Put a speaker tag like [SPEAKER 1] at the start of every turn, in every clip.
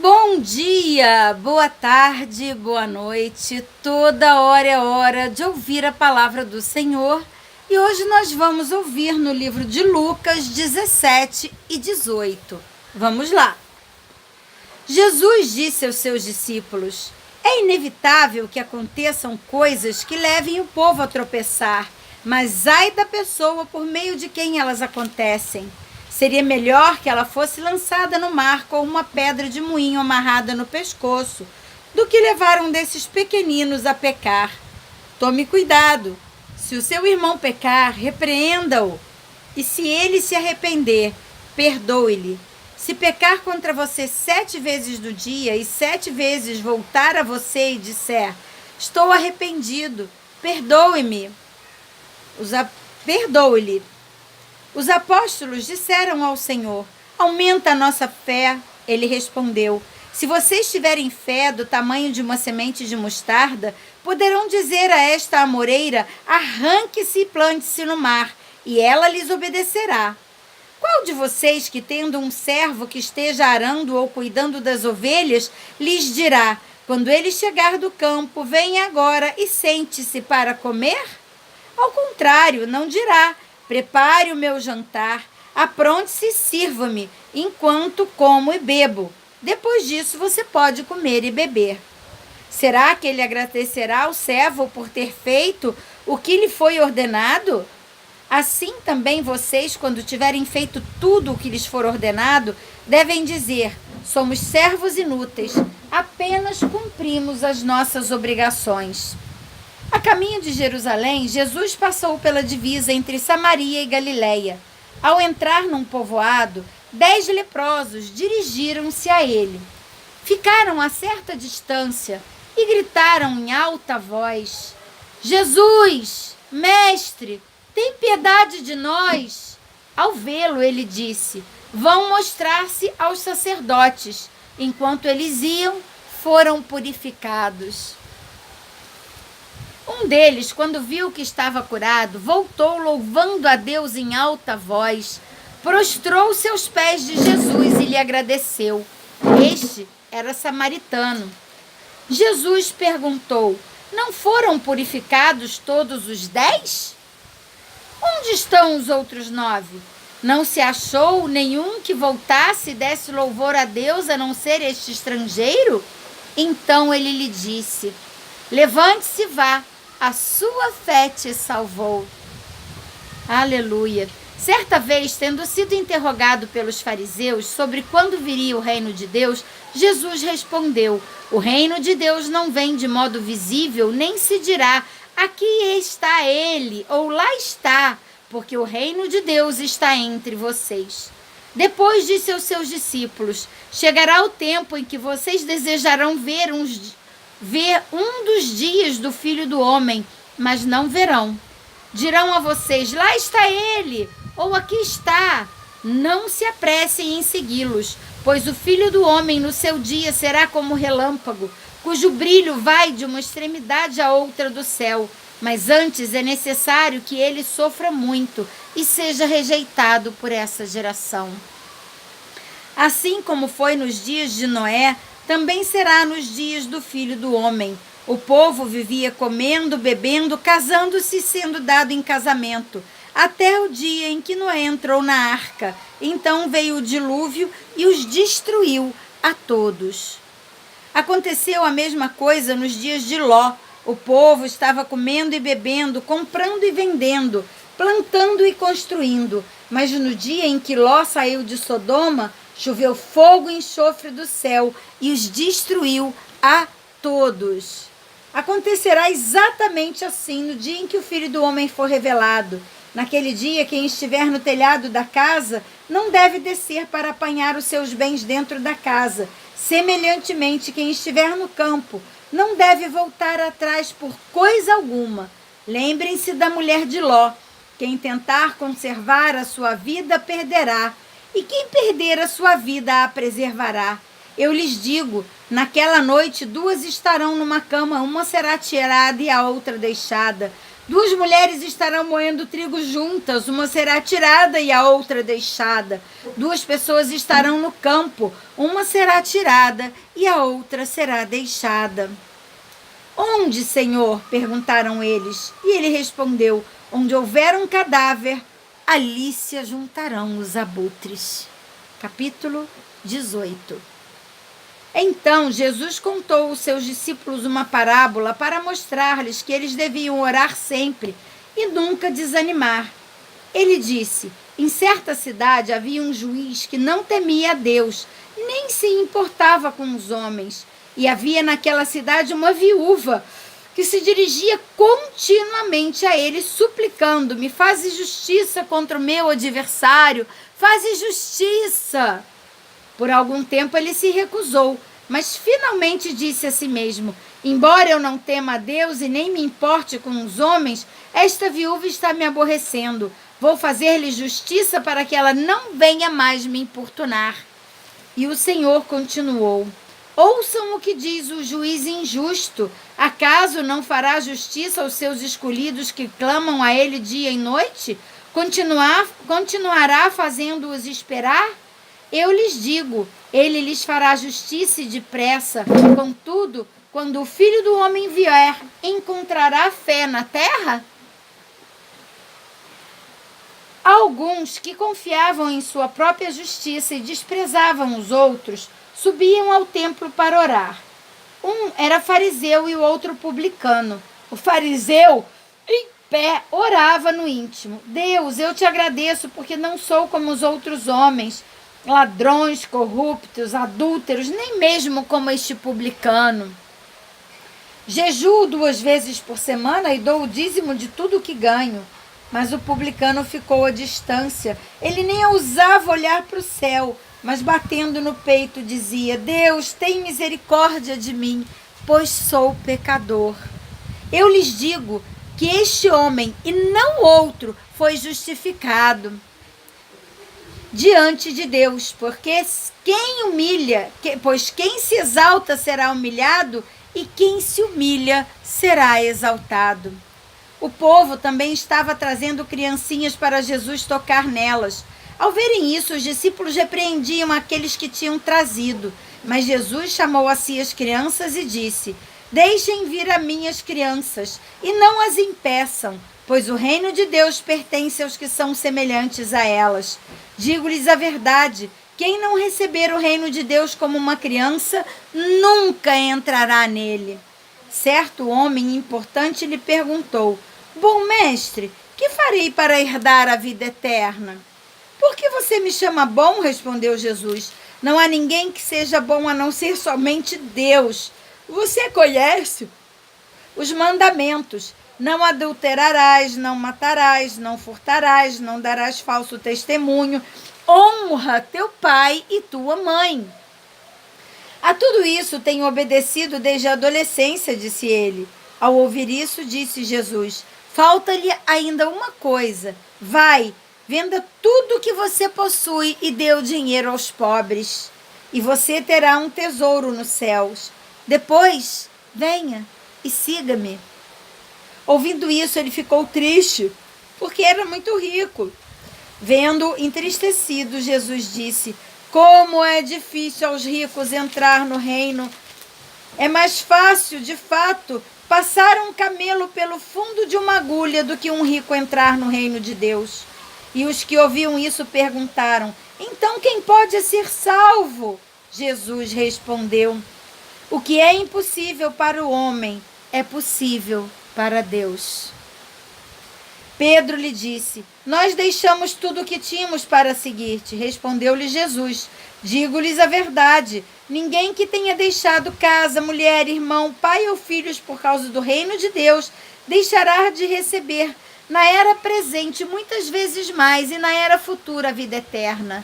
[SPEAKER 1] Bom dia, boa tarde, boa noite. Toda hora é hora de ouvir a palavra do Senhor. E hoje nós vamos ouvir no livro de Lucas 17 e 18. Vamos lá. Jesus disse aos seus discípulos: é inevitável que aconteçam coisas que levem o povo a tropeçar, mas ai da pessoa por meio de quem elas acontecem. Seria melhor que ela fosse lançada no mar com uma pedra de moinho amarrada no pescoço, do que levar um desses pequeninos a pecar. Tome cuidado. Se o seu irmão pecar, repreenda-o. E se ele se arrepender, perdoe-lhe. Se pecar contra você 7 vezes do dia e 7 vezes voltar a você e disser: estou arrependido, perdoe-me, perdoe-lhe. Os apóstolos disseram ao Senhor: aumenta a nossa fé. Ele respondeu: se vocês tiverem fé do tamanho de uma semente de mostarda, poderão dizer a esta amoreira: arranque-se e plante-se no mar, e ela lhes obedecerá. Qual de vocês que, tendo um servo que esteja arando ou cuidando das ovelhas, lhes dirá, quando ele chegar do campo: venha agora e sente-se para comer? Ao contrário, não dirá: prepare o meu jantar, apronte-se e sirva-me, enquanto como e bebo. Depois disso você pode comer e beber. Será que ele agradecerá ao servo por ter feito o que lhe foi ordenado? Assim também vocês, quando tiverem feito tudo o que lhes for ordenado, devem dizer: somos servos inúteis, apenas cumprimos as nossas obrigações. A caminho de Jerusalém, Jesus passou pela divisa entre Samaria e Galiléia. Ao entrar num povoado, 10 leprosos dirigiram-se a ele. Ficaram a certa distância e gritaram em alta voz: Jesus, mestre, tem piedade de nós. Ao vê-lo, ele disse: vão mostrar-se aos sacerdotes. Enquanto eles iam, foram purificados. Um deles, quando viu que estava curado, voltou louvando a Deus em alta voz, prostrou-se aos pés de Jesus e lhe agradeceu. Este era samaritano. Jesus perguntou: não foram purificados todos os 10? Onde estão os outros 9? Não se achou nenhum que voltasse e desse louvor a Deus a não ser este estrangeiro? Então ele lhe disse: levante-se e vá. A sua fé te salvou. Aleluia. Certa vez, tendo sido interrogado pelos fariseus sobre quando viria o reino de Deus, Jesus respondeu: o reino de Deus não vem de modo visível, nem se dirá: aqui está ele, ou lá está, porque o reino de Deus está entre vocês. Depois disse aos seus discípulos: chegará o tempo em que vocês desejarão ver um dos dias do Filho do Homem, mas não verão. Dirão a vocês: lá está ele, ou aqui está. Não se apressem em segui-los, pois o Filho do Homem no seu dia será como relâmpago, cujo brilho vai de uma extremidade à outra do céu. Mas antes é necessário que ele sofra muito e seja rejeitado por essa geração. Assim como foi nos dias de Noé, também será nos dias do Filho do Homem. O povo vivia comendo, bebendo, casando-se e sendo dado em casamento, até o dia em que Noé entrou na arca. Então veio o dilúvio e os destruiu a todos. Aconteceu a mesma coisa nos dias de Ló. O povo estava comendo e bebendo, comprando e vendendo, plantando e construindo. Mas no dia em que Ló saiu de Sodoma, choveu fogo e enxofre do céu e os destruiu a todos. Acontecerá exatamente assim no dia em que o Filho do Homem for revelado. Naquele dia, quem estiver no telhado da casa não deve descer para apanhar os seus bens dentro da casa. Semelhantemente, quem estiver no campo não deve voltar atrás por coisa alguma. Lembrem-se da mulher de Ló. Quem tentar conservar a sua vida perderá, e quem perder a sua vida a preservará. Eu lhes digo, naquela noite 2 estarão numa cama, uma será tirada e a outra deixada. Duas mulheres estarão moendo trigo juntas, uma será tirada e a outra deixada. Duas pessoas estarão no campo, uma será tirada e a outra será deixada. Onde, Senhor? Perguntaram eles. E ele respondeu: onde houver um cadáver, ali se ajuntarão os abutres. Capítulo 18. Então Jesus contou aos seus discípulos uma parábola para mostrar-lhes que eles deviam orar sempre e nunca desanimar. Ele disse: em certa cidade havia um juiz que não temia a Deus, nem se importava com os homens. E havia naquela cidade uma viúva que se dirigia continuamente a ele, suplicando-me: faze justiça contra o meu adversário, faze justiça. Por algum tempo ele se recusou, mas finalmente disse a si mesmo: embora eu não tema a Deus e nem me importe com os homens, esta viúva está me aborrecendo. Vou fazer-lhe justiça para que ela não venha mais me importunar. E o Senhor continuou: ouçam o que diz o juiz injusto. Acaso não fará justiça aos seus escolhidos que clamam a ele dia e noite? Continuará fazendo-os esperar? Eu lhes digo, ele lhes fará justiça e depressa. Contudo, quando o Filho do Homem vier, encontrará fé na terra? Alguns que confiavam em sua própria justiça e desprezavam os outros, subiam ao templo para orar. Um era fariseu e o outro publicano. O fariseu, em pé, orava no íntimo: Deus, eu te agradeço porque não sou como os outros homens, ladrões, corruptos, adúlteros, nem mesmo como este publicano. Jejuo 2 vezes por semana e dou o dízimo de tudo o que ganho. Mas o publicano ficou à distância. Ele nem ousava olhar para o céu, mas batendo no peito dizia: Deus, tem misericórdia de mim, pois sou pecador. Eu lhes digo que este homem, e não outro, foi justificado diante de Deus, pois quem se exalta será humilhado, e quem se humilha será exaltado. O povo também estava trazendo criancinhas para Jesus tocar nelas. Ao verem isso, os discípulos repreendiam aqueles que tinham trazido. Mas Jesus chamou a si as crianças e disse: deixem vir a mim as crianças, e não as impeçam, pois o reino de Deus pertence aos que são semelhantes a elas. Digo-lhes a verdade: quem não receber o reino de Deus como uma criança, nunca entrará nele. Certo homem importante lhe perguntou: bom mestre, que farei para herdar a vida eterna? Por que você me chama bom? Respondeu Jesus. Não há ninguém que seja bom a não ser somente Deus. Você conhece os mandamentos: não adulterarás, não matarás, não furtarás, não darás falso testemunho, honra teu pai e tua mãe. A tudo isso tenho obedecido desde a adolescência, disse ele. Ao ouvir isso, disse Jesus: falta-lhe ainda uma coisa. Vai, venda tudo o que você possui e dê o dinheiro aos pobres, e você terá um tesouro nos céus. Depois, venha e siga-me. Ouvindo isso, ele ficou triste, porque era muito rico. Vendo entristecido, Jesus disse: como é difícil aos ricos entrar no reino. É mais fácil, de fato, passar um camelo pelo fundo de uma agulha do que um rico entrar no reino de Deus. E os que ouviam isso perguntaram: então quem pode ser salvo? Jesus respondeu: o que é impossível para o homem é possível para Deus. Pedro lhe disse: nós deixamos tudo o que tínhamos para seguir-te. Respondeu-lhe Jesus: digo-lhes a verdade, ninguém que tenha deixado casa, mulher, irmão, pai ou filhos por causa do reino de Deus, deixará de receber na era presente muitas vezes mais, e na era futura a vida eterna.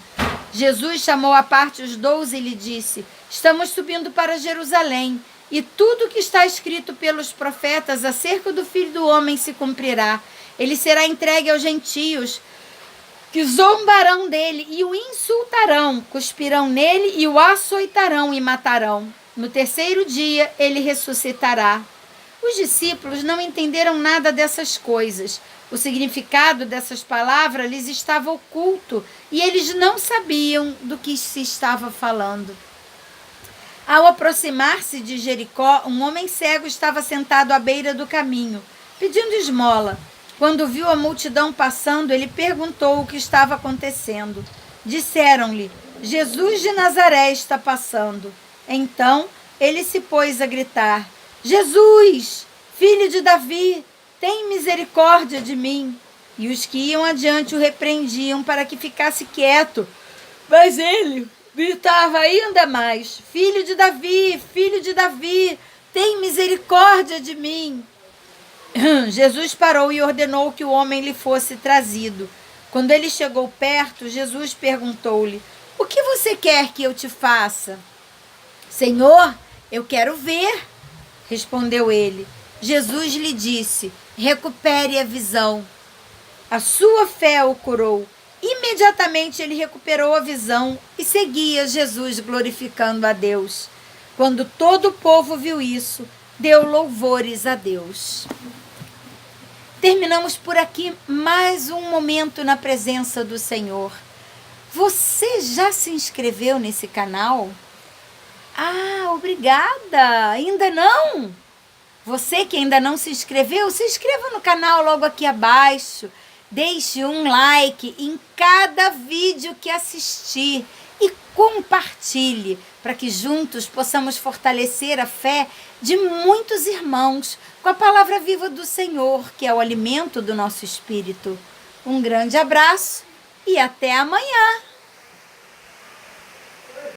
[SPEAKER 1] Jesus chamou à parte os 12 e lhe disse: estamos subindo para Jerusalém, e tudo o que está escrito pelos profetas acerca do Filho do Homem se cumprirá. Ele será entregue aos gentios, que zombarão dele e o insultarão, cuspirão nele e o açoitarão e matarão. No terceiro dia ele ressuscitará. Os discípulos não entenderam nada dessas coisas. O significado dessas palavras lhes estava oculto e eles não sabiam do que se estava falando. Ao aproximar-se de Jericó, um homem cego estava sentado à beira do caminho, pedindo esmola. Quando viu a multidão passando, ele perguntou o que estava acontecendo. Disseram-lhe: Jesus de Nazaré está passando. Então ele se pôs a gritar: Jesus, filho de Davi, tem misericórdia de mim. E os que iam adiante o repreendiam para que ficasse quieto. Mas ele gritava ainda mais: filho de Davi, tem misericórdia de mim. Jesus parou e ordenou que o homem lhe fosse trazido. Quando ele chegou perto, Jesus perguntou-lhe: o que você quer que eu te faça? Senhor, eu quero ver, respondeu ele. Jesus lhe disse: recupere a visão. A sua fé o curou. Imediatamente ele recuperou a visão e seguia Jesus glorificando a Deus. Quando todo o povo viu isso, deu louvores a Deus. Terminamos por aqui mais um momento na presença do Senhor. Você já se inscreveu nesse canal? Ah, obrigada! Ainda não? Você que ainda não se inscreveu, se inscreva no canal logo aqui abaixo. Deixe um like em cada vídeo que assistir e compartilhe para que juntos possamos fortalecer a fé de muitos irmãos com a palavra viva do Senhor, que é o alimento do nosso espírito. Um grande abraço e até amanhã!